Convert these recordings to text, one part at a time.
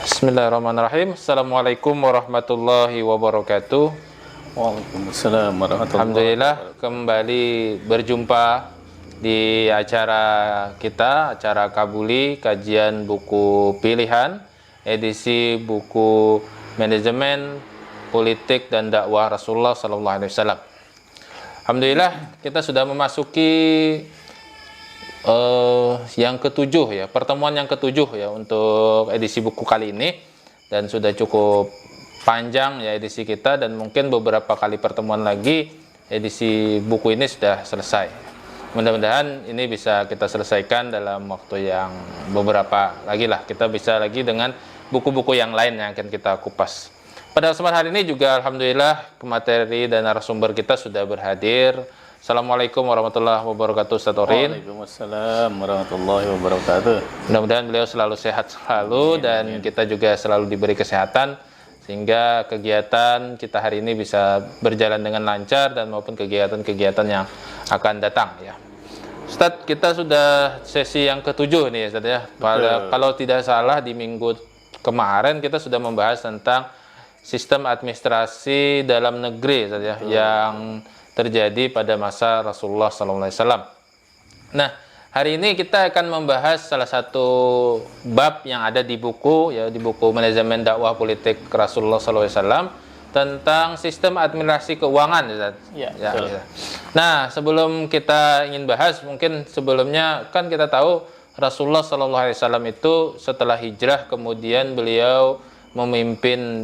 Bismillahirrahmanirrahim. Assalamualaikum warahmatullahi wabarakatuh. Waalaikumsalam warahmatullahi Alhamdulillah wabarakatuh. kembali berjumpa di acara kita, acara Kabuli, kajian buku pilihan, edisi buku manajemen, politik dan dakwah Rasulullah Sallallahu Alaihi Wasallam. Alhamdulillah kita sudah memasuki yang ketujuh ya, pertemuan yang ketujuh ya untuk edisi buku kali ini, dan sudah cukup panjang ya edisi kita, dan mungkin beberapa kali pertemuan lagi edisi buku ini sudah selesai. Mudah-mudahan ini bisa kita selesaikan dalam waktu yang beberapa lagi lah, kita bisa lagi dengan buku-buku yang lain yang akan kita kupas. Pada kesempatan hari ini juga alhamdulillah pemateri dan narasumber kita sudah berhadir. Assalamualaikum warahmatullahi wabarakatuh, Ustaz Orin. Waalaikumsalam warahmatullahi wabarakatuh. Mudah-mudahan beliau selalu sehat selalu, dan kita juga selalu diberi kesehatan sehingga kegiatan kita hari ini bisa berjalan dengan lancar dan maupun kegiatan-kegiatan yang akan datang ya. Ustaz, kita sudah sesi yang ketujuh nih Ustaz ya. Kalau tidak salah di minggu kemarin kita sudah membahas tentang sistem administrasi dalam negeri Ustaz ya, yang terjadi pada masa Rasulullah SAW. Nah, hari ini kita akan membahas salah satu bab yang ada di buku ya, di buku manajemen dakwah politik Rasulullah SAW tentang sistem administrasi keuangan. Ya, ya. Nah, sebelum kita ingin bahas, mungkin sebelumnya kan kita tahu Rasulullah SAW itu setelah hijrah kemudian beliau memimpin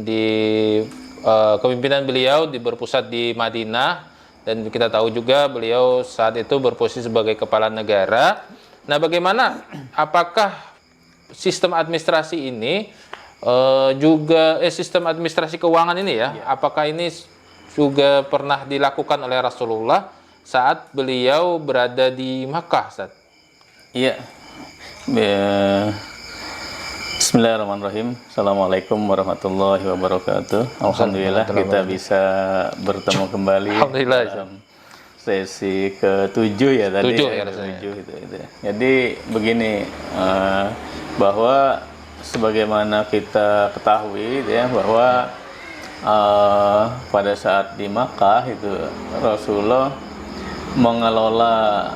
kepemimpinan beliau berpusat di Madinah. Dan kita tahu juga beliau saat itu berposisi sebagai kepala negara. Nah, bagaimana, apakah sistem administrasi ini sistem administrasi keuangan ini ya, apakah ini juga pernah dilakukan oleh Rasulullah saat beliau berada di Makkah, Ustaz? Iya. Bismillahirrahmanirrahim. Assalamualaikum warahmatullahi wabarakatuh. Alhamdulillah kita bisa bertemu kembali dalam sesi ke-7 ya tadi. Itu. Jadi begini, bahwa sebagaimana kita ketahui ya, bahwa pada saat di Makkah itu Rasulullah mengelola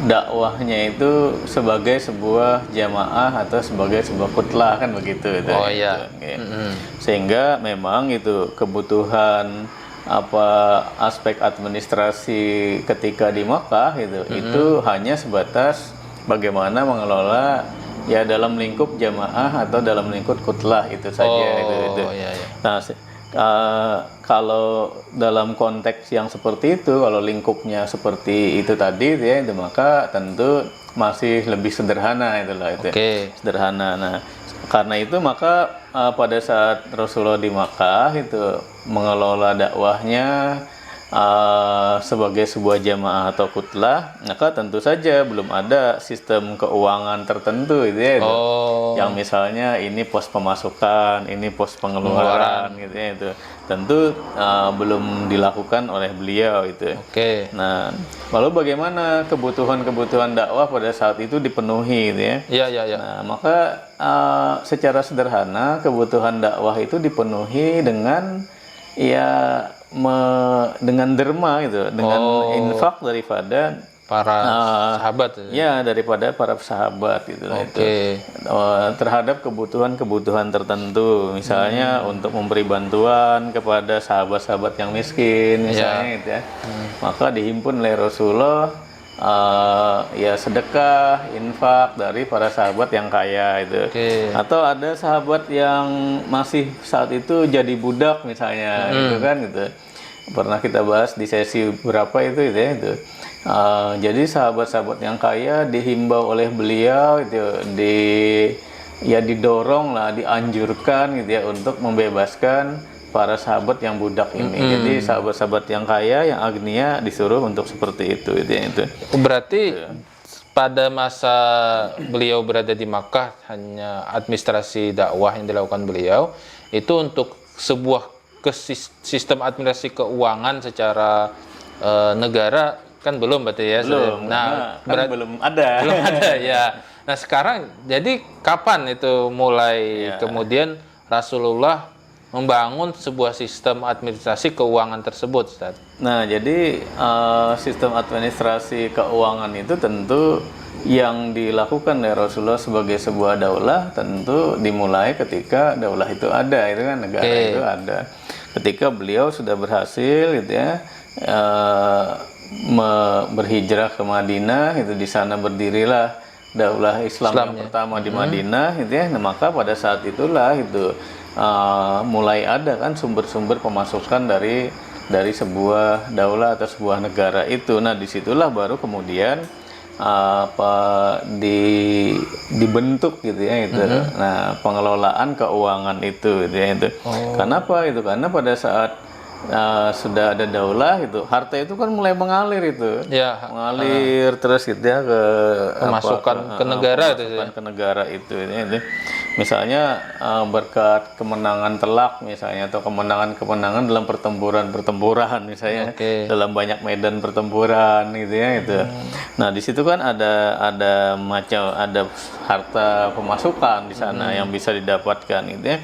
dakwahnya itu sebagai sebuah jamaah atau sebagai sebuah kutlah, kan begitu itu. Oh iya. Sehingga memang itu kebutuhan aspek administrasi ketika di Makkah itu hanya sebatas bagaimana mengelola ya dalam lingkup jamaah atau dalam lingkup kutlah itu saja. Iya. Nah, kalau dalam konteks yang seperti itu, kalau lingkupnya seperti itu tadi ya, itu maka tentu masih lebih sederhana sederhana. Nah, karena itu maka pada saat Rasulullah di Makkah itu mengelola dakwahnya sebagai sebuah jamaah atau kutlah, maka tentu saja belum ada sistem keuangan tertentu yang misalnya ini pos pemasukan, ini pos pengeluaran itu tentu belum dilakukan oleh beliau itu. Nah, lalu bagaimana kebutuhan dakwah pada saat itu dipenuhi Iya. Nah, maka secara sederhana kebutuhan dakwah itu dipenuhi dengan dengan derma dengan infak daripada para sahabat daripada para sahabat terhadap kebutuhan tertentu, misalnya untuk memberi bantuan kepada sahabat-sahabat yang miskin misalnya maka dihimpun oleh Rasulullah sedekah, infak dari para sahabat yang kaya atau ada sahabat yang masih saat itu jadi budak misalnya pernah kita bahas di sesi berapa itu. Jadi sahabat-sahabat yang kaya dihimbau oleh beliau didorong lah, dianjurkan untuk membebaskan para sahabat yang budak ini. Jadi sahabat-sahabat yang kaya, yang agnia disuruh untuk seperti itu. Berarti pada masa beliau berada di Makkah hanya administrasi dakwah yang dilakukan beliau itu untuk sebuah sistem administrasi keuangan secara negara kan belum berarti ya. Belum. Nah, belum ada. Belum ada ya. Nah sekarang jadi kapan itu mulai kemudian Rasulullah membangun sebuah sistem administrasi keuangan tersebut, Ustaz? Nah, jadi sistem administrasi keuangan itu tentu yang dilakukan oleh Rasulullah sebagai sebuah daulah tentu dimulai ketika daulah itu ada, itu kan negara itu ada. Ketika beliau sudah berhasil gitu ya berhijrah ke Madinah, itu di sana berdirilah daulah Islam yang pertama di Madinah gitu ya. Nah, maka pada saat itulah itu mulai ada kan sumber-sumber pemasukan dari sebuah daulah atau sebuah negara itu. Nah, disitulah baru kemudian dibentuk gitu ya itu. Nah, pengelolaan keuangan itu gitu ya itu. Kenapa itu? Karena pada saat sudah ada daulah itu, harta itu kan mulai mengalir itu. Ya, mengalir terus gitu ya ke pemasukan ke negara itu. Ke negara itu. Misalnya berkat kemenangan telak misalnya atau kemenangan dalam pertempuran misalnya dalam banyak medan pertempuran gitu ya itu. Nah, di situ kan ada harta pemasukan di sana yang bisa didapatkan gitu ya.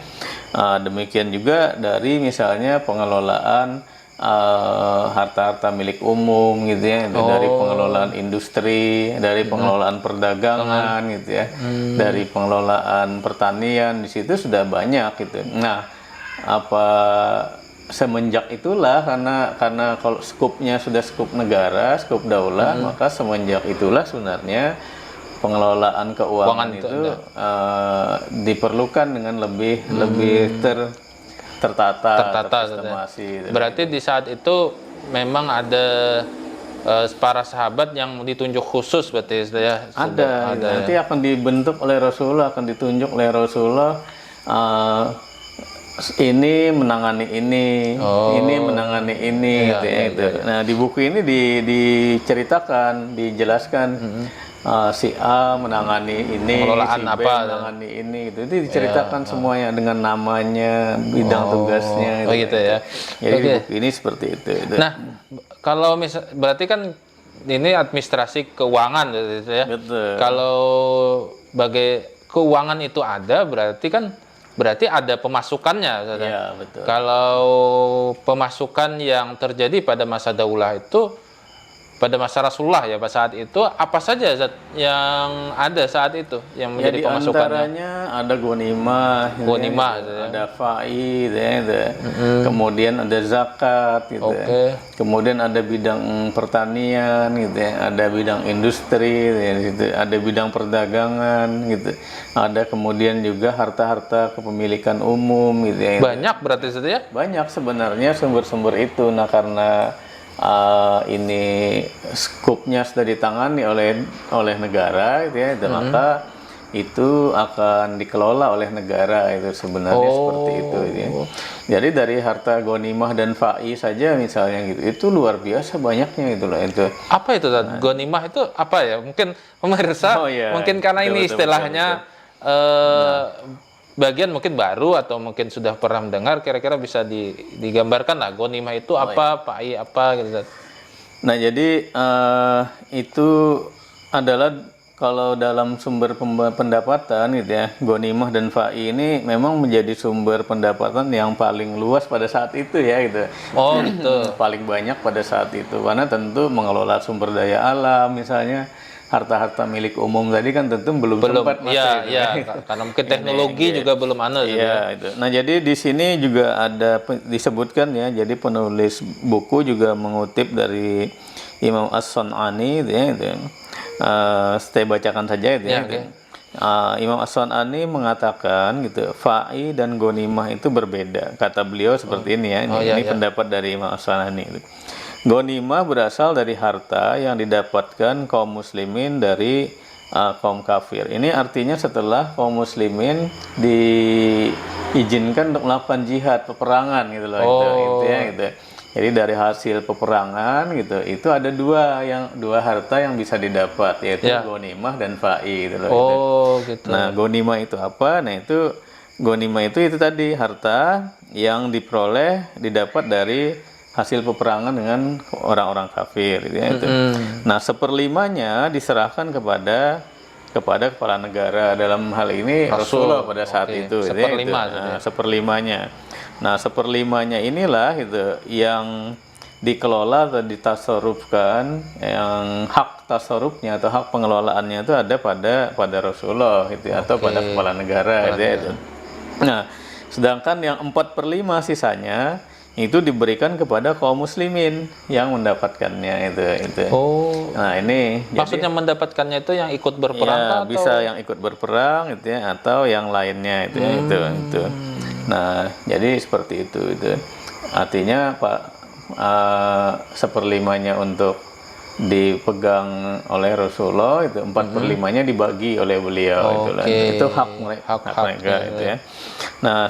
Demikian juga dari misalnya pengelolaan harta-harta milik umum gitu ya, dari pengelolaan industri, dari pengelolaan perdagangan gitu ya, dari pengelolaan pertanian, di situ sudah banyak gitu. Nah, semenjak itulah karena kalau skupnya sudah skup negara, skup daulah, maka semenjak itulah sebenarnya pengelolaan keuangan itu diperlukan dengan lebih tertata tersistemasi. Berarti di saat itu memang ada para sahabat yang ditunjuk khusus berarti ya? Ada. Nanti akan dibentuk oleh Rasulullah, akan ditunjuk oleh Rasulullah. Ini menangani ini menangani ini gitu ya, gitu. Nah, di buku ini diceritakan, dijelaskan si A menangani ini, si B menangani ini gitu. Itu diceritakan semuanya dengan namanya, bidang tugasnya gitu ya. Jadi di buku ini seperti itu. Nah, kalau berarti kan ini administrasi keuangan gitu ya. Betul. Kalau keuangan itu ada berarti ada pemasukannya. Iya, betul. Kalau pemasukan yang terjadi pada masa daulah itu, pada masa Rasulullah ya, pada saat itu apa saja yang ada saat itu yang menjadi pemasukannya? Antaranya ada ghanimah, ada faid, kemudian ada zakat, gitu. Kemudian ada bidang pertanian, gitu ya. Ada bidang industri, gitu. Ada bidang perdagangan, gitu. Ada kemudian juga harta-harta kepemilikan umum, gitu ya. Banyak berarti itu ya? Banyak sebenarnya sumber-sumber itu. Nah, karena ini skupnya sudah ditangani oleh negara gitu ya, maka itu akan dikelola oleh negara itu sebenarnya seperti itu ya. Jadi dari harta ghanimah dan fa'i saja misalnya gitu, itu luar biasa banyaknya itu loh itu. Apa itu ghanimah itu apa ya? Mungkin pemirsa mungkin karena ini istilahnya bagian mungkin baru atau mungkin sudah pernah mendengar, kira-kira bisa digambarkan lah ghanimah itu apa, fa'i apa gitu. Nah, jadi itu adalah kalau dalam sumber pendapatan gitu ya, ghanimah dan fa'i ini memang menjadi sumber pendapatan yang paling luas pada saat itu ya gitu. Oh gitu. Paling banyak pada saat itu karena tentu mengelola sumber daya alam misalnya. Harta-harta milik umum tadi kan tentu belum sempat masih karena mungkin teknologi juga belum ada itu. Nah, jadi di sini juga ada disebutkan ya, jadi penulis buku juga mengutip dari Imam As-Sun'ani ya itu. Saya bacakan saja itu ya. Imam As-Sun'ani mengatakan gitu, fa'i dan ghanimah itu berbeda. Kata beliau seperti ini ya. Ini pendapat dari Imam As-Sun'ani itu. Ghanimah berasal dari harta yang didapatkan kaum muslimin dari kaum kafir. Ini artinya setelah kaum muslimin diizinkan untuk melakukan jihad, peperangan gitu loh. Gitu. Jadi dari hasil peperangan gitu, itu ada dua harta yang bisa didapat, yaitu ghanimah dan fa'i gitu loh. Gitu. Nah, ghanimah itu apa? Nah, itu ghanimah itu tadi harta yang didapat dari hasil peperangan dengan orang-orang kafir gitu ya, itu. Nah, 1/5-nya diserahkan kepada kepada kepala negara, dalam hal ini Rasulullah pada saat itu, seperlima, seperlimanya. Nah, seperlimanya inilah itu yang dikelola atau ditasarufkan, yang hak tasarufnya atau hak pengelolaannya itu ada pada Rasulullah gitu, atau pada kepala negara gitu. Nah, sedangkan yang 4/5 sisanya itu diberikan kepada kaum muslimin yang mendapatkannya itu. Nah, ini maksudnya mendapatkannya itu yang ikut berperang ya, atau bisa yang ikut berperang gitu ya, atau yang lainnya itu. Nah, jadi seperti itu. Artinya Pak, seperlimanya untuk dipegang oleh Rasulullah, itu 4/5-nya dibagi oleh beliau. Itu hak mereka itu ya. Nah,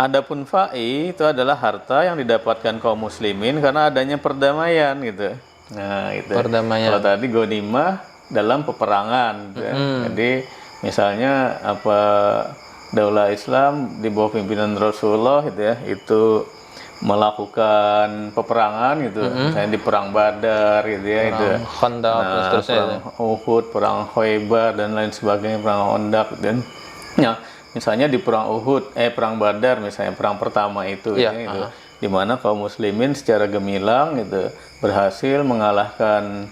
adapun fa'i itu adalah harta yang didapatkan kaum muslimin karena adanya perdamaian gitu. Nah, itu. Perdamaian. Kalau tadi ghanimah dalam peperangan gitu ya. Jadi misalnya Daulah Islam di bawah pimpinan Rasulullah gitu ya, itu melakukan peperangan gitu, misalnya di perang Badar gitu ya, perang Khandaq, perang Uhud, perang Khaybar dan lain sebagainya, perang Khandaq, dan ya misalnya di perang Uhud, perang Badar misalnya, perang pertama itu, itu di mana kaum muslimin secara gemilang gitu berhasil mengalahkan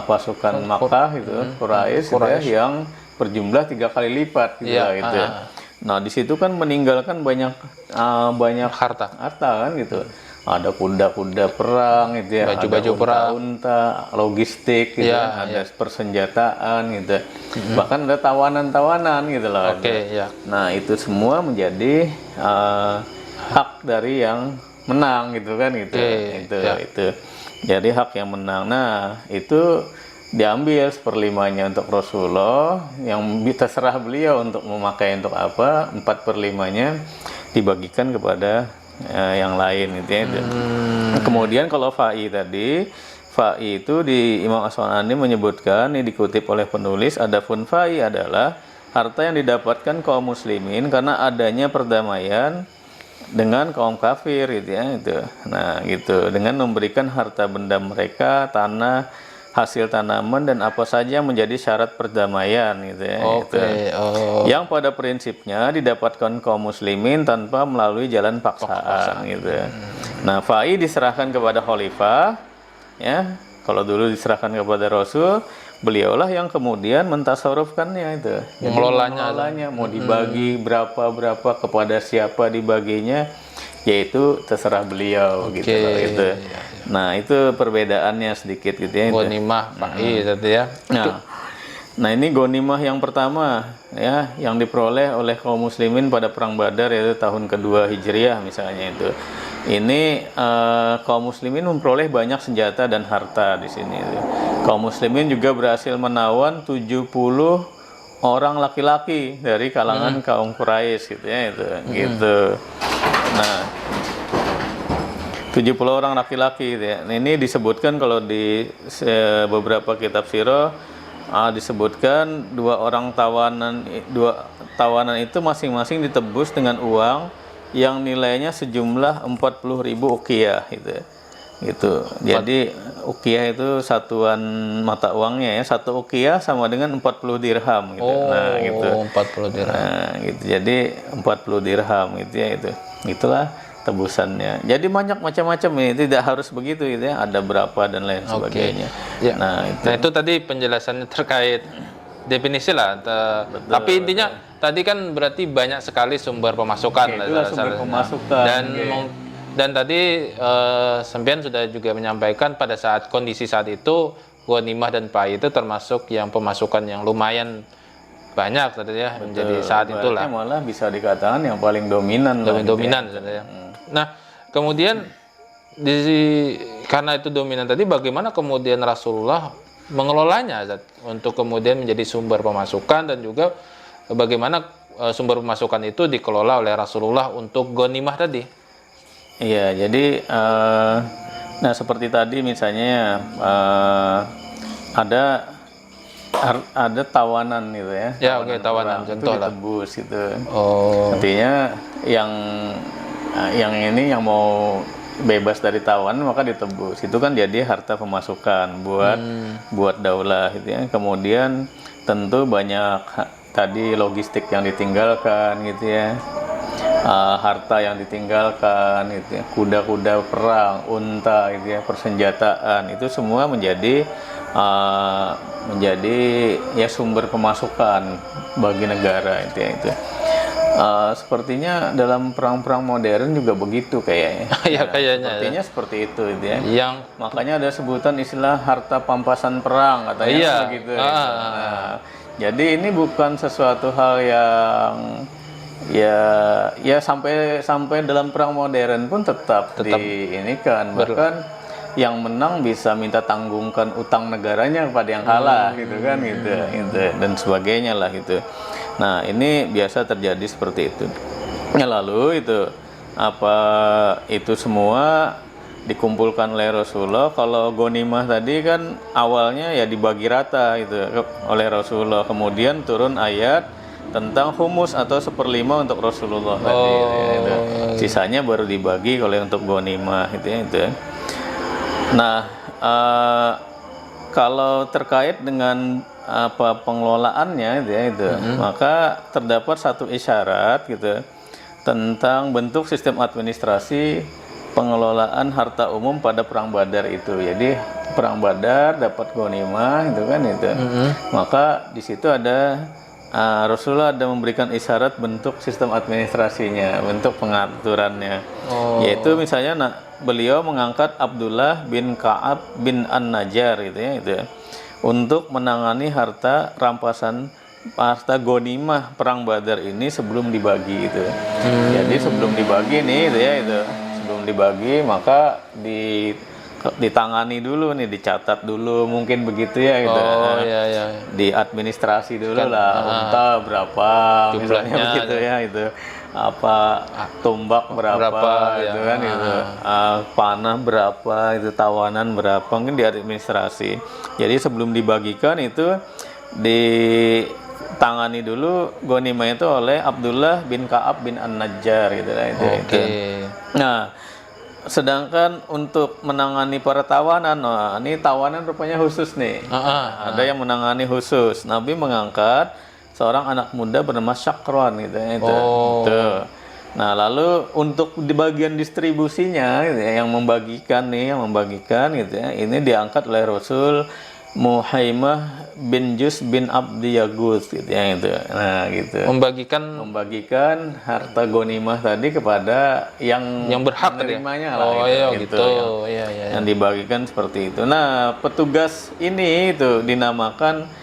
pasukan Makkah itu, Quraisy gitu ya, yang berjumlah 3 kali lipat gitu gitu. Nah, di situ kan meninggalkan banyak harta kan gitu. Ada kuda-kuda perang gitu ya, baju-baju perang, unta, logistik gitu, ada persenjataan gitu. Bahkan ada tawanan-tawanan gitu loh. Nah, itu semua menjadi hak dari yang menang gitu kan gitu. Itu. Jadi hak yang menang. Nah, itu diambil seperlimanya untuk Rasulullah, yang terserah beliau untuk memakai untuk apa. 4/5-nya dibagikan kepada yang lain gitu ya. Kemudian kalau fa'i tadi, fa'i itu di Imam As-San'ani menyebutkan, ini dikutip oleh penulis, adapun fa'i adalah harta yang didapatkan kaum muslimin karena adanya perdamaian dengan kaum kafir gitu ya itu. Nah, gitu, dengan memberikan harta benda mereka, tanah, hasil tanaman dan apa saja menjadi syarat perdamaian gitu ya. Yang pada prinsipnya didapatkan kaum muslimin tanpa melalui jalan paksaan gitu. Nah, fa'i diserahkan kepada khalifah ya. Kalau dulu diserahkan kepada Rasul, beliaulah yang kemudian mentasarufkannya itu. Mengelolanya mau dibagi berapa kepada siapa dibaginya, yaitu terserah beliau gitu loh itu. Nah, itu perbedaannya sedikit gitu ya. Ghanimah, fa'i tadi ya. Nah, ini ghanimah yang pertama ya, yang diperoleh oleh kaum muslimin pada perang Badar, yaitu tahun kedua Hijriah misalnya itu. Ini kaum muslimin memperoleh banyak senjata dan harta di sini. Kaum muslimin juga berhasil menawan 70 orang laki-laki dari kalangan kaum Quraisy gitu ya itu. Gitu. Nah, 70 orang laki-laki gitu ya. Ini disebutkan kalau di beberapa kitab sirah disebutkan dua tawanan itu masing-masing ditebus dengan uang yang nilainya sejumlah 40.000 uqiyah gitu. Jadi uqiyah itu satuan mata uangnya ya. 1 uqiyah sama dengan 40 dirham gitu. Nah, gitu. 40 dirham. Nah, gitu. Jadi 40 dirham gitu ya itu. Itulah tebusannya. Jadi banyak macam-macam ini, tidak harus begitu gitu ya. Ada berapa dan lain sebagainya. Nah, itu tadi penjelasannya terkait definisi lah. Tapi intinya tadi kan berarti banyak sekali sumber pemasukan. Sumber pemasukan. Dan tadi Sempian sudah juga menyampaikan pada saat kondisi saat itu ghanimah dan fa'i itu termasuk yang pemasukan yang lumayan banyak tadi ya. Menjadi saat itulah. Malah bisa dikatakan yang paling dominan. Nah, kemudian karena itu dominan tadi, bagaimana kemudian Rasulullah mengelolanya untuk kemudian menjadi sumber pemasukan, dan juga bagaimana sumber pemasukan itu dikelola oleh Rasulullah untuk ghanimah tadi? Iya, jadi nah seperti tadi misalnya ada tawanan gitu ya. Tawanan contoh lah. Ditebus gitu. Artinya yang ini yang mau bebas dari tawanan maka ditebus. Itu kan jadi harta pemasukan buat daulah gitu ya. Kemudian tentu banyak tadi logistik yang ditinggalkan gitu ya, harta yang ditinggalkan gitu ya, kuda-kuda perang, unta gitu ya, persenjataan, itu semua menjadi ya sumber pemasukan bagi negara itu ya itu. Sepertinya dalam perang-perang modern juga begitu kayaknya. Ya, kayaknya. Sepertinya seperti itu gitu ya. Yang Makanya ada sebutan istilah harta pampasan perang katanya Iya. begitu. Nah, jadi ini bukan sesuatu hal yang ya sampai dalam perang modern pun tetap diinikan, bahkan yang menang bisa minta tanggungkan utang negaranya kepada yang kalah gitu kan gitu dan sebagainya lah gitu. Nah, ini biasa terjadi seperti itu. Ya, lalu itu semua dikumpulkan oleh Rasulullah. Kalau ghanimah tadi kan awalnya ya dibagi rata itu oleh Rasulullah, kemudian turun ayat tentang humus atau 1/5 untuk Rasulullah tadi gitu. Sisanya baru dibagi oleh untuk ghanimah itu. Nah, kalau terkait dengan pengelolaannya maka terdapat satu isyarat gitu tentang bentuk sistem administrasi pengelolaan harta umum pada perang Badar itu. Jadi perang Badar dapat ghanimah itu kan itu. Maka di situ ada Rasulullah ada memberikan isyarat bentuk sistem administrasinya, bentuk pengaturannya. Yaitu misalnya beliau mengangkat Abdullah bin Ka'ab bin An-Najjar gitu ya itu untuk menangani harta ghanimah perang Badar ini sebelum dibagi itu. Jadi sebelum dibagi nih sebelum dibagi maka ditangani dulu nih, dicatat dulu mungkin begitu ya gitu. Diadministrasi dulu lah, unta berapa jumlahnya begitu ya itu. Tombak berapa gitu kan itu, panah berapa itu, tawanan berapa, mungkin diadministrasi. Jadi sebelum dibagikan itu ditangani dulu ghanimah itu oleh Abdullah bin Ka'ab bin An-Najjar gitu lah itu. Nah, sedangkan untuk menangani para tawanan, ini tawanan rupanya khusus nih. Ada yang menangani khusus. Nabi mengangkat seorang anak muda bernama Syakron gitu ya itu. Nah, lalu untuk di bagian distribusinya gitu ya, yang membagikan gitu ya, ini diangkat oleh Rasul Muhaimah bin Jus bin Abdi Yagus gitu ya itu. Nah, gitu. Membagikan harta ghanimah tadi kepada yang berhak menerimanya gitu. Yang dibagikan seperti itu. Nah, petugas ini itu dinamakan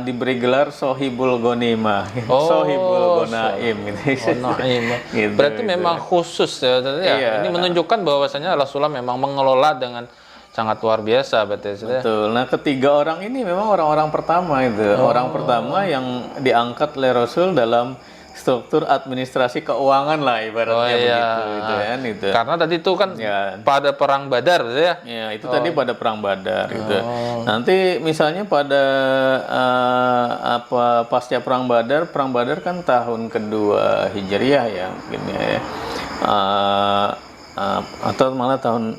diberi gelar Sohibul Ghanimah, Sohibul Ghanaim gitu. Berarti memang khusus ya. Ini menunjukkan bahwasanya Rasulullah memang mengelola dengan sangat luar biasa berarti. Betul. Nah, ketiga orang ini memang orang-orang pertama itu. Orang pertama yang diangkat oleh Rasul dalam struktur administrasi keuangan lah ibaratnya begitu itu. Karena tadi itu kan pada perang Badar ya. Ya, itu tadi pada perang Badar gitu. Nanti misalnya pada pasca perang Badar kan tahun kedua Hijriah ya mungkin ya. Atau malah tahun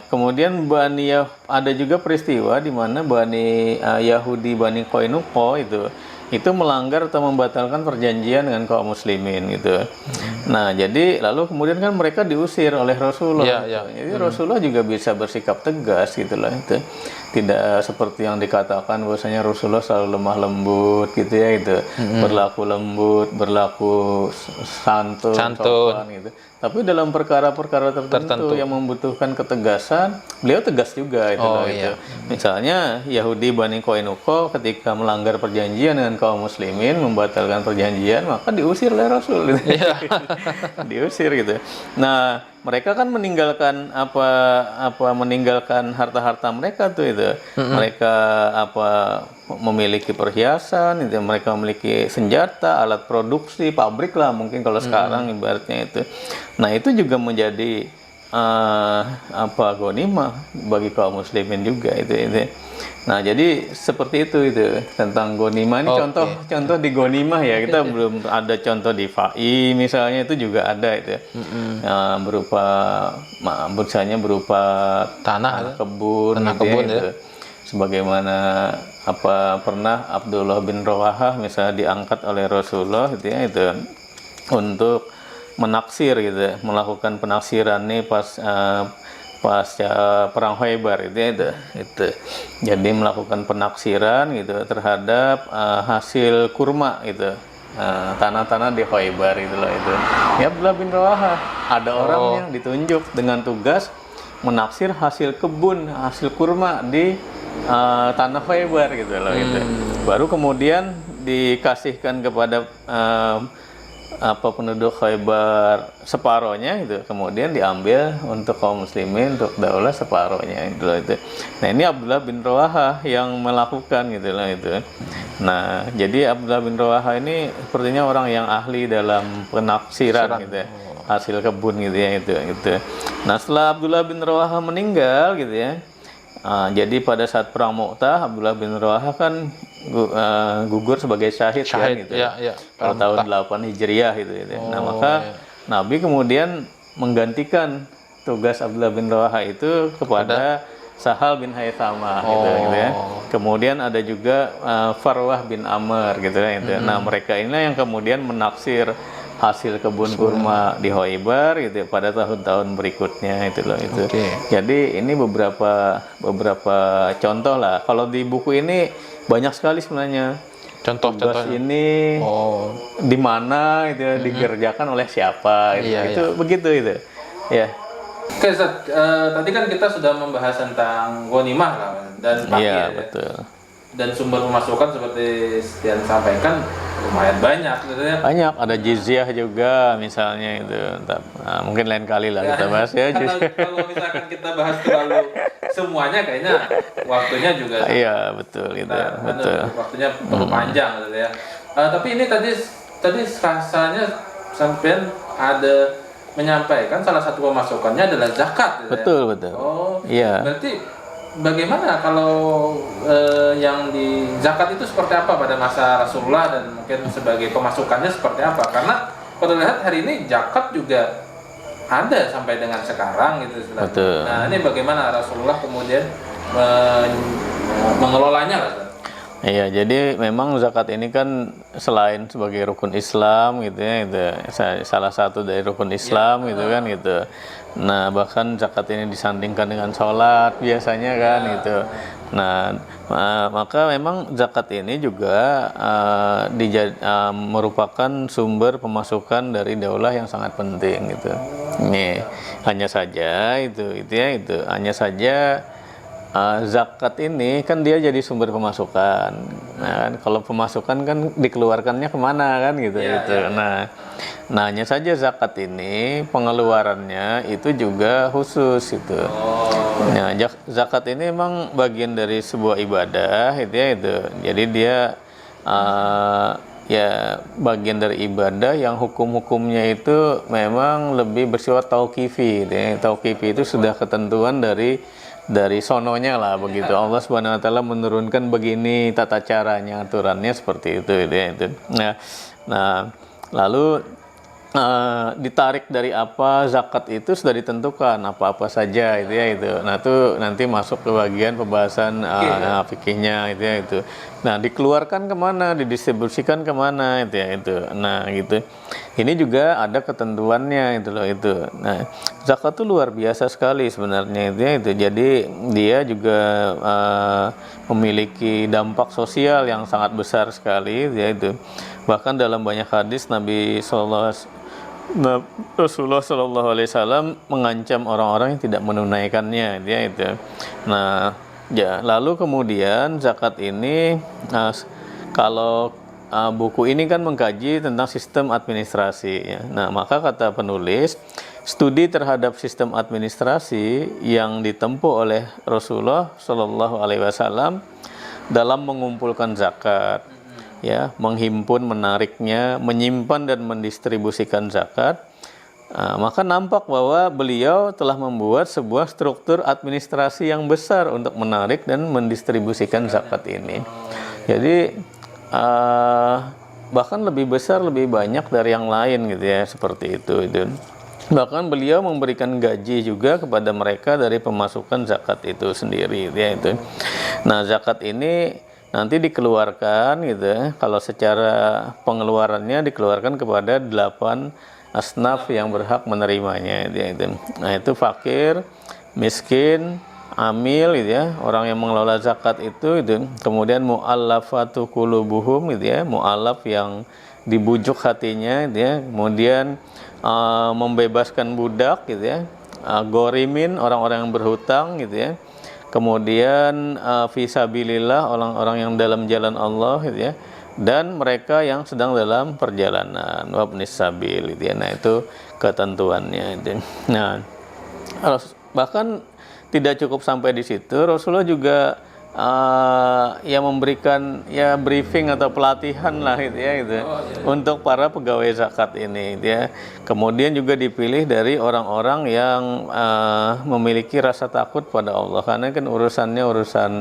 kemudian ada juga peristiwa di mana Yahudi Bani Qainuqa itu melanggar atau membatalkan perjanjian dengan kaum muslimin gitu. Nah, jadi lalu kemudian kan mereka diusir oleh Rasulullah. Jadi Rasulullah juga bisa bersikap tegas gitulah itu. Tidak seperti yang dikatakan bahwasanya Rasulullah selalu lemah lembut gitu ya itu. Berlaku lembut, berlaku santun. Sopan, gitu. Tapi dalam perkara-perkara tertentu yang membutuhkan ketegasan, beliau tegas juga itu. Misalnya Yahudi Bani Qainuqa ketika melanggar perjanjian dengan kaum muslimin, membatalkan perjanjian, maka diusir oleh Rasul gitu. Diusir gitu. Nah, mereka kan meninggalkan meninggalkan harta-harta mereka tuh itu. Mereka memiliki perhiasan, itu mereka memiliki senjata, alat produksi, pabrik lah mungkin kalau sekarang ibaratnya itu. Nah, itu juga menjadi ghanimah bagi kaum muslimin juga itu. Nah, jadi seperti itu tentang ghanimah. Ini contoh di ghanimah ya. Kita belum ada contoh di FAI misalnya, itu juga ada itu. Berupa tanah kebun gitu ya. Sebagaimana apa pernah Abdullah bin Rawahah misalnya diangkat oleh Rasulullah gitu ya, itu untuk menaksir gitu, melakukan penaksiran nih pas perang Khaybar itu. Jadi melakukan penaksiran gitu terhadap hasil kurma gitu. Tanah-tanah di Khaybar itu loh itu. Ya Abdullah bin Rawahah, ada orang yang ditunjuk dengan tugas menaksir hasil kebun, hasil kurma di tanah Khaybar gitu loh itu. Baru kemudian dikasihkan kepada penduduk Khaybar separohnya itu, kemudian diambil untuk kaum muslimin, untuk daulah separohnya itu loh itu. Nah ini Abdullah bin Rawahah yang melakukan gitu loh itu. Nah jadi Abdullah bin Rawahah ini sepertinya orang yang ahli dalam penaksiran gitu ya, hasil kebun gitu ya itu. Nah setelah Abdullah bin Rawahah meninggal gitu ya, jadi pada saat perang Mu'tah Abdullah bin Rawahah kan gugur sebagai syahid kan gitu. Pada tahun 8 Hijriah gitu ya. Nah, maka Nabi kemudian menggantikan tugas Abdullah bin Rawahah itu kepada Sahal bin Haythamah gitu ya. Kemudian ada juga Farwah bin Amr gitu ya itu. Nah, mereka ini yang kemudian menaksir hasil kebun kurma di Khaybar gitu pada tahun-tahun berikutnya itu loh itu. Jadi ini beberapa contoh lah. Kalau di buku ini banyak sekali sebenarnya. Contoh-contoh ini di mana itu dikerjakan oleh siapa itu begitu itu. Ya. Oke, Ustaz, tadi kan kita sudah membahas tentang ghanimah lah dan fakir. Iya, betul. Dan sumber pemasukan seperti yang sampaikan lumayan banyak gitu ya. Banyak, ada jizyah juga misalnya itu. Mungkin lain kali lah kita bahas ya. Kalau misalkan kita bahas terlalu semuanya kayaknya waktunya juga. Iya, betul itu. Betul. Waktunya perlu panjang gitu ya. Tapi ini tadi rasanya sampean ada menyampaikan salah satu pemasukannya adalah zakat gitu betul, ya. Betul. Iya. Berarti bagaimana kalau yang di zakat itu seperti apa pada masa Rasulullah dan mungkin sebagai pemasukannya seperti apa? Karena kalau lihat hari ini zakat juga ada sampai dengan sekarang gitu. Betul. Nah ini bagaimana Rasulullah kemudian mengelolanya lah? Iya, jadi memang zakat ini kan selain sebagai rukun Islam gitu ya, itu salah satu dari rukun Islam gitu kan gitu. Nah, bahkan zakat ini disandingkan dengan sholat biasanya kan gitu. Nah, maka memang zakat ini juga merupakan sumber pemasukan dari daulah yang sangat penting gitu. Nih, hanya saja itu hanya saja zakat ini kan dia jadi sumber pemasukan. Nah, kan kalau pemasukan kan dikeluarkannya kemana kan gitu gitu. Nah, hanya saja zakat ini pengeluarannya itu juga khusus itu. Nah, zakat ini memang bagian dari sebuah ibadah itu. Jadi dia ya bagian dari ibadah yang hukum-hukumnya itu memang lebih bersifat tauqifi. Tauqifi itu sudah ketentuan dari sononya lah begitu. Allah Subhanahu wa taala menurunkan begini tata caranya, aturannya seperti itu itu. Nah, lalu ditarik dari apa zakat itu sudah ditentukan apa-apa saja itu. Nah, itu nanti masuk ke bagian pembahasan fikihnya itu. Nah, dikeluarkan kemana, didistribusikan kemana itu. Nah, gitu. Ini juga ada ketentuannya itu. Nah, zakat itu luar biasa sekali sebenarnya itu. Jadi dia juga memiliki dampak sosial yang sangat besar sekali itu. Bahkan dalam banyak hadis Rasulullah Shallallahu Alaihi Wasallam mengancam orang-orang yang tidak menunaikannya itu. Nah, lalu kemudian zakat ini kalau buku ini kan mengkaji tentang sistem administrasi ya. Nah, maka kata penulis, studi terhadap sistem administrasi yang ditempuh oleh Rasulullah Shallallahu Alaihi Wasallam dalam mengumpulkan zakat, ya, menghimpun, menariknya, menyimpan dan mendistribusikan zakat, maka nampak bahwa beliau telah membuat sebuah struktur administrasi yang besar untuk menarik dan mendistribusikan zakat ini. Jadi bahkan lebih besar, lebih banyak dari yang lain gitu ya, seperti itu. Bahkan beliau memberikan gaji juga kepada mereka dari pemasukan zakat itu sendiri ya itu. Nah, zakat ini nanti dikeluarkan gitu ya. Kalau secara pengeluarannya dikeluarkan kepada 8 asnaf yang berhak menerimanya itu. Nah, itu fakir, miskin, amil gitu ya, orang yang mengelola zakat itu. Kemudian mu'allafatu qulubuhum gitu ya, mu'allaf yang dibujuk hatinya gitu ya. Kemudian membebaskan budak gitu ya, gorimin, orang-orang yang berhutang gitu ya. Kemudian fisabilillah, orang-orang yang dalam jalan Allah gitu ya, dan mereka yang sedang dalam perjalanan, wabnis sabil gitu ya. Nah, itu ketentuannya itu. Nah, bahkan tidak cukup sampai di situ, Rasulullah juga ya memberikan ya briefing atau pelatihan lah gitu ya gitu, untuk para pegawai zakat ini gitu ya. Kemudian juga dipilih dari orang-orang yang memiliki rasa takut pada Allah, karena kan urusannya urusan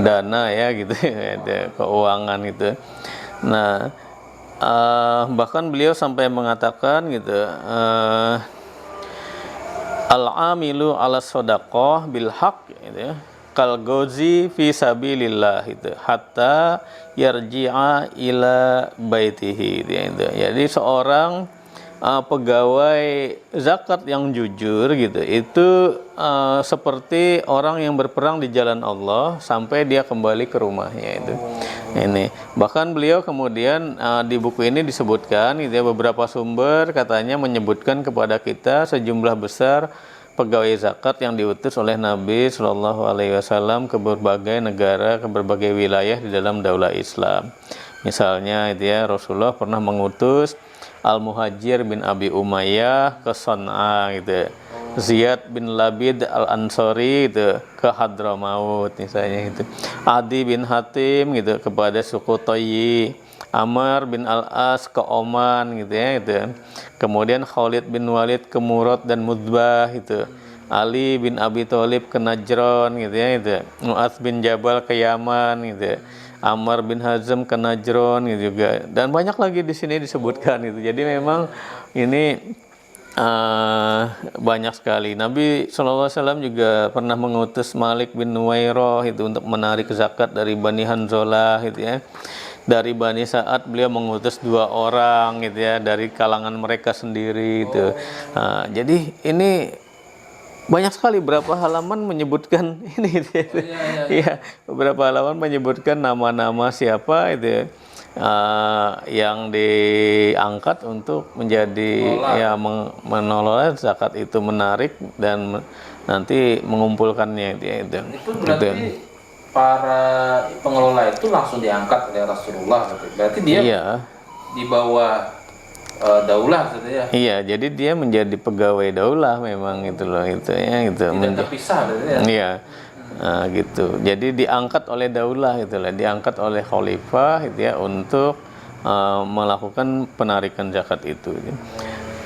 dana ya gitu ya, keuangan gitu. Nah, bahkan beliau sampai mengatakan gitu, al-amilu ala sodaqoh bil haq gitu ya, kal gozi fi sabilillah itu, hatta yarji'a ila baitihi gitu. Jadi seorang pegawai zakat yang jujur gitu, itu seperti orang yang berperang di jalan Allah sampai dia kembali ke rumahnya itu. Ini bahkan beliau kemudian di buku ini disebutkan gitu ya, beberapa sumber katanya menyebutkan kepada kita sejumlah besar pegawai zakat yang diutus oleh Nabi Shallallahu Alaihi Wasallam ke berbagai negara, ke berbagai wilayah di dalam daulah Islam. Misalnya itu ya, Rasulullah pernah mengutus Al-Muhajir bin Abi Umayyah ke Son'a gitu, Ziyad bin Labid Al-Ansori itu ke Hadramaut misalnya gitu, Adi bin Hatim gitu kepada suku Toyi, Amr bin Al-As ke Oman gitu ya itu. Kemudian Khalid bin Walid ke Murad dan Mudbah itu, Ali bin Abi Thalib ke Najran gitu ya itu, Mu'adz bin Jabal ke Yaman gitu, Ammar bin Hazm ke Najran gitu juga, dan banyak lagi di sini disebutkan itu. Jadi memang ini banyak sekali. Nabi SAW juga pernah mengutus Malik bin Nuwairoh itu untuk menarik zakat dari Bani Hanzalah gitu ya. Dari Bani Sa'ad beliau mengutus 2 orang gitu ya, dari kalangan mereka sendiri itu. Jadi ini banyak sekali, berapa halaman menyebutkan ini gitu ya. Iya, beberapa halaman menyebutkan nama-nama siapa itu yang diangkat untuk menjadi ya mengelola zakat itu, menarik dan nanti mengumpulkannya itu. Itu berarti para pengelola itu langsung diangkat oleh Rasulullah, berarti dia di bawah daulah gitu ya. Iya, jadi dia menjadi pegawai daulah memang itu loh itu ya gitu. Tidak terpisah gitu ya. Iya. Nah, gitu. Jadi diangkat oleh daulah itulah, diangkat oleh khalifah gitu ya untuk melakukan penarikan zakat itu.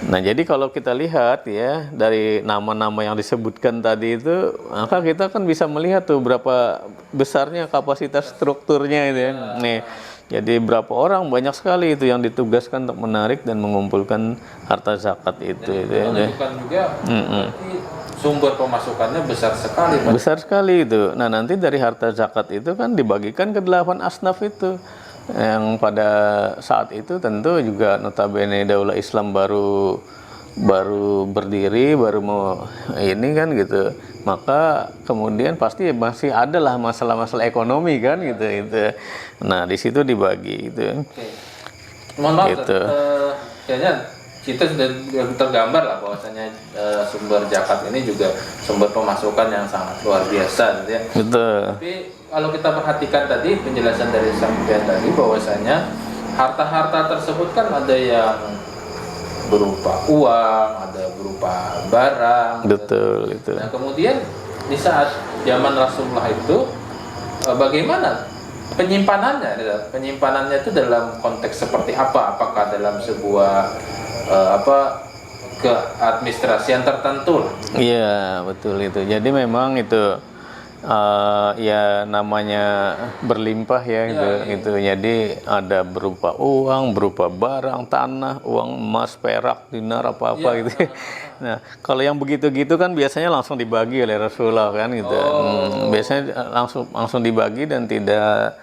Nah, jadi kalau kita lihat ya dari nama-nama yang disebutkan tadi itu, maka kita kan bisa melihat tuh berapa besarnya kapasitas strukturnya itu ya. Nih, jadi berapa orang, banyak sekali itu yang ditugaskan untuk menarik dan mengumpulkan harta zakat itu. Menunjukkan juga sumber pemasukannya besar sekali. Besar sekali itu. Nah, nanti dari harta zakat itu kan dibagikan ke 8 asnaf itu. Yang pada saat itu tentu juga notabene daulah Islam baru berdiri, baru mau ini kan gitu. Maka kemudian pasti masih adalah masalah-masalah ekonomi kan gitu itu. Nah, di situ dibagi itu. Mohon maaf, gitu. Kayaknya kita sudah tergambar lah bahwasanya sumber zakat ini juga sumber pemasukan yang sangat luar biasa gitu ya. Betul. Tapi kalau kita perhatikan tadi penjelasan dari sampean tadi bahwasanya harta-harta tersebut kan ada yang berupa uang, ada berupa barang. Betul itu. Nah, kemudian di saat zaman Rasulullah itu bagaimana penyimpanannya? Penyimpanannya itu dalam konteks seperti apa? Apakah dalam sebuah keadministrasian tertentu? Iya, betul itu. Jadi memang itu ya namanya berlimpah ya gitu. Jadi ada berupa uang, berupa barang, tanah, uang emas, perak, dinar, apa-apa gitu. Nah, kalau yang begitu-gitu kan biasanya langsung dibagi oleh Rasulullah kan gitu. Biasanya langsung dibagi dan tidak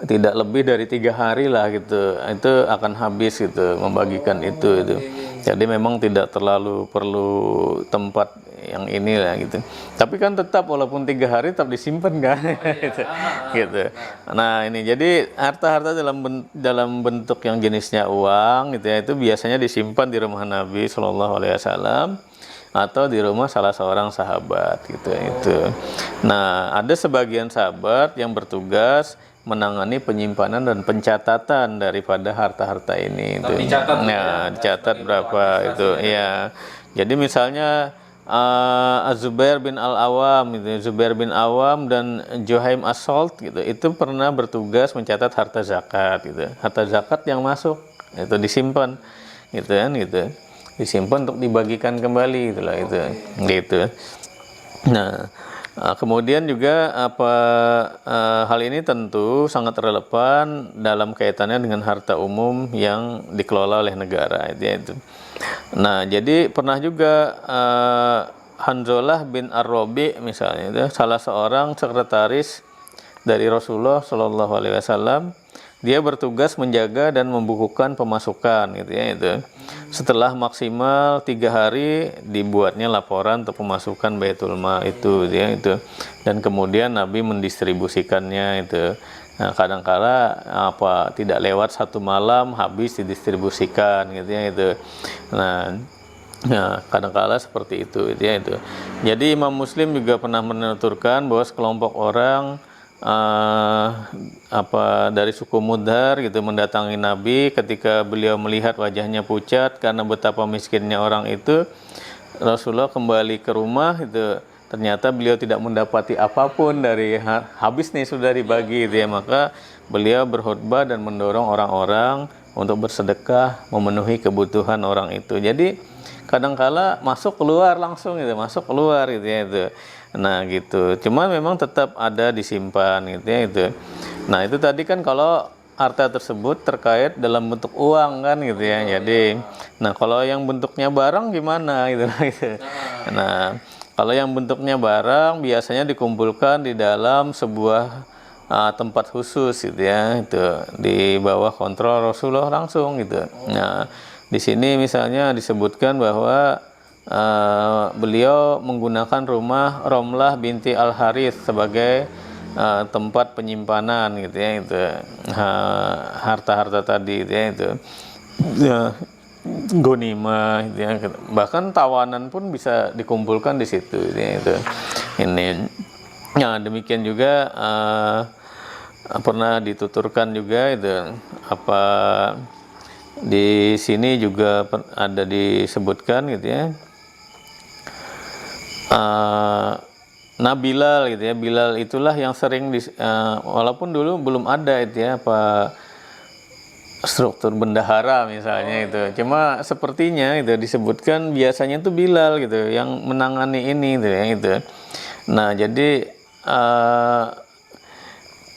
tidak lebih dari 3 hari lah gitu, itu akan habis gitu membagikan itu. Jadi memang tidak terlalu perlu tempat yang ini lah gitu. Tapi kan tetap walaupun 3 hari tetap disimpan kan, gitu. Nah ini jadi harta-harta dalam bentuk yang jenisnya uang gitu ya, itu biasanya disimpan di rumah Nabi Shallallahu Alaihi Wasallam atau di rumah salah seorang sahabat gitu itu. Nah ada sebagian sahabat yang bertugas menangani penyimpanan dan pencatatan daripada harta-harta ini itu. Nah, dicatat berapa itu ya. Jadi misalnya Az-Zubair bin Al-Awam itu, Zubair bin Awam dan Juhaim As-Salt gitu, itu pernah bertugas mencatat harta zakat gitu. Harta zakat yang masuk itu disimpan gitu kan gitu. Disimpan untuk dibagikan kembali itulah itu gitu. Nah, kemudian juga hal ini tentu sangat relevan dalam kaitannya dengan harta umum yang dikelola oleh negara itu. Nah, jadi pernah juga Hanzalah bin Ar-Rabi misalnya itu salah seorang sekretaris dari Rasulullah Shallallahu Alaihi Wasallam. Dia bertugas menjaga dan membukukan pemasukan gitu ya itu. Setelah maksimal 3 hari dibuatnya laporan untuk pemasukan Baitul Mal itu ya itu. Dan kemudian Nabi mendistribusikannya itu. Nah, kadang-kala tidak lewat 1 malam habis didistribusikan gitu ya itu. Nah, kadang-kala seperti itu ya itu. Jadi Imam Muslim juga pernah menuturkan bahwa sekelompok orang dari suku Mudhar gitu mendatangi Nabi ketika beliau melihat wajahnya pucat karena betapa miskinnya orang itu. Rasulullah kembali ke rumah itu, ternyata beliau tidak mendapati apapun dari habis nih sudah dibagi gitu ya. Maka beliau berkhutbah dan mendorong orang-orang untuk bersedekah memenuhi kebutuhan orang itu. Jadi kadangkala masuk keluar langsung gitu, masuk keluar gitu ya itu. Nah gitu, cuman memang tetap ada disimpan gitu ya itu. Nah itu tadi kan kalau harta tersebut terkait dalam bentuk uang kan gitu ya. Jadi, nah kalau yang bentuknya barang gimana gitu. Nah kalau yang bentuknya barang biasanya dikumpulkan di dalam sebuah tempat khusus gitu ya, itu di bawah kontrol Rasulullah langsung gitu. Nah di sini misalnya disebutkan bahwa beliau menggunakan rumah Romlah binti Al-Harith sebagai tempat penyimpanan gitu ya itu harta-harta tadi gitu ya itu ya, gonima gitu ya. Bahkan tawanan pun bisa dikumpulkan di situ gitu ya, itu ini. Nah demikian juga pernah dituturkan juga itu di sini juga ada disebutkan gitu ya. Nah Bilal gitu ya, Bilal itulah yang sering walaupun dulu belum ada itu ya struktur bendahara misalnya itu, cuma sepertinya itu disebutkan biasanya itu Bilal gitu yang menangani ini gitu ya itu. Nah jadi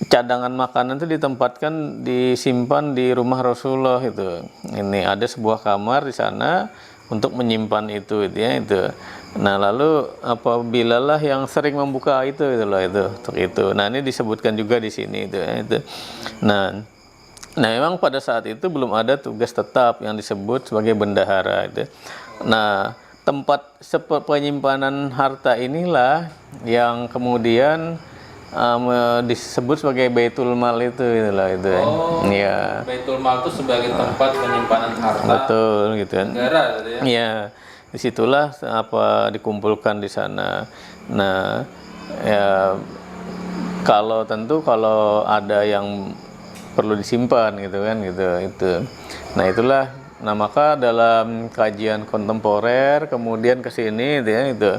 cadangan makanan itu ditempatkan disimpan di rumah Rasulullah itu. Ini ada sebuah kamar di sana untuk menyimpan itu ya itu. Nah lalu apabila lah yang sering membuka itu loh itu untuk itu. Nah ini disebutkan juga di sini itu ya itu. Nah memang pada saat itu belum ada tugas tetap yang disebut sebagai bendahara itu. Nah tempat penyimpanan harta inilah yang kemudian disebut sebagai Baitul Mal itu itulah itu. Ya. Baitul Mal itu sebagai tempat penyimpanan harta. Betul gitu kan. Negara gitu ya. Iya. Disitulah dikumpulkan di sana. Nah, ya kalau ada yang perlu disimpan gitu kan gitu itu. Nah itulah. Nah maka dalam kajian kontemporer kemudian ke sini gitu ya itu.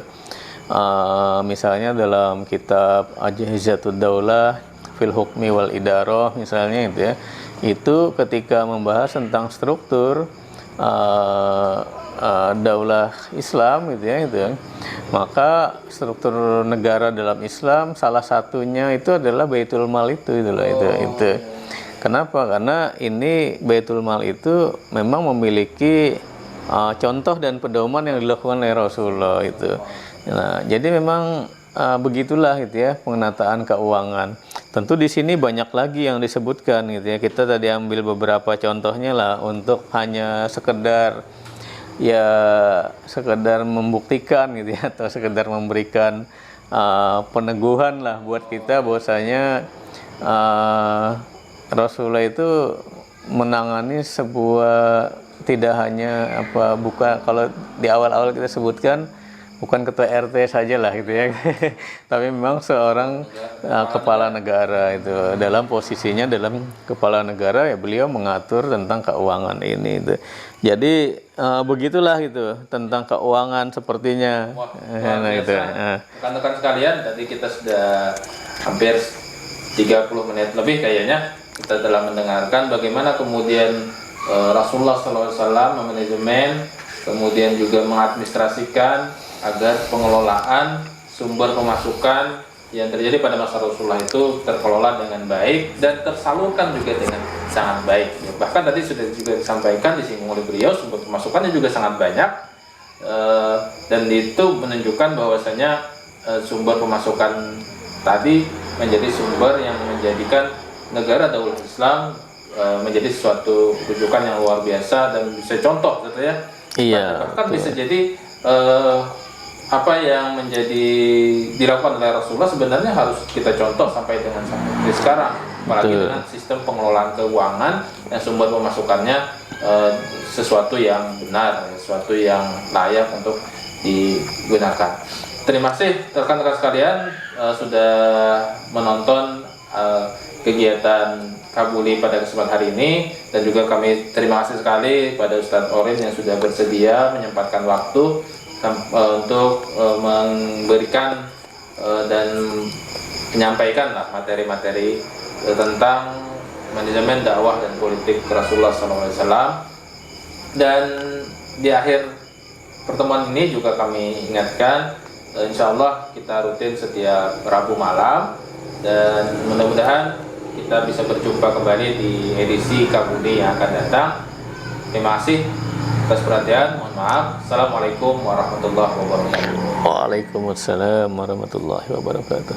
Misalnya dalam kitab Ajhizatud Daulah fil Hukmi wal Idarah misalnya itu ya, itu ketika membahas tentang struktur daulah Islam gitu ya itu, maka struktur negara dalam Islam salah satunya itu adalah Baitul Mal itu itu. Kenapa? Karena ini Baitul Mal itu memang memiliki contoh dan pedoman yang dilakukan oleh Rasulullah itu. Nah, jadi memang begitulah gitu ya penataan keuangan. tentu di sini banyak lagi yang disebutkan gitu ya. Kita tadi ambil beberapa contohnya lah untuk hanya sekedar membuktikan gitu ya, atau sekedar memberikan peneguhan lah buat kita bahwasanya Rasulullah itu menangani sebuah, tidak hanya bukan, kalau di awal-awal kita sebutkan bukan ketua RT saja lah gitu ya, tapi memang seorang kepala negara itu, dalam posisinya dalam kepala negara ya beliau mengatur tentang keuangan ini itu. Jadi begitulah gitu tentang keuangan sepertinya. Nah itu. Rekan-rekan sekalian, tadi kita sudah hampir 30 menit lebih kayaknya kita telah mendengarkan bagaimana kemudian Rasulullah SAW memanajemen, kemudian juga mengadministrasikan agar pengelolaan sumber pemasukan yang terjadi pada masa Rasulullah itu terkelola dengan baik dan tersalurkan juga dengan sangat baik. Bahkan tadi sudah juga disampaikan, disinggung oleh beliau, sumber pemasukannya juga sangat banyak, dan itu menunjukkan bahwasanya sumber pemasukan tadi menjadi sumber yang menjadikan negara Daulah Islam menjadi suatu rujukan yang luar biasa dan bisa contoh gitu ya. Iya. Bahkan bisa jadi apa yang menjadi dilakukan oleh Rasulullah sebenarnya harus kita contoh sampai sekarang, apalagi dengan sistem pengelolaan keuangan yang sumber pemasukannya sesuatu yang benar, sesuatu yang layak untuk digunakan. Terima kasih rekan-rekan sekalian sudah menonton kegiatan Kabuli pada kesempatan hari ini, dan juga kami terima kasih sekali pada Ustadz Orin yang sudah bersedia menyempatkan waktu untuk memberikan dan menyampaikan lah materi-materi tentang manajemen dakwah dan politik Rasulullah SAW. Dan di akhir pertemuan ini juga kami ingatkan, insya Allah kita rutin setiap Rabu malam, dan mudah-mudahan kita bisa berjumpa kembali di edisi Kabuli yang akan datang. Terima kasih atas perhatian, mohon maaf. Assalamualaikum warahmatullahi wabarakatuh. Waalaikumsalam warahmatullahi wabarakatuh.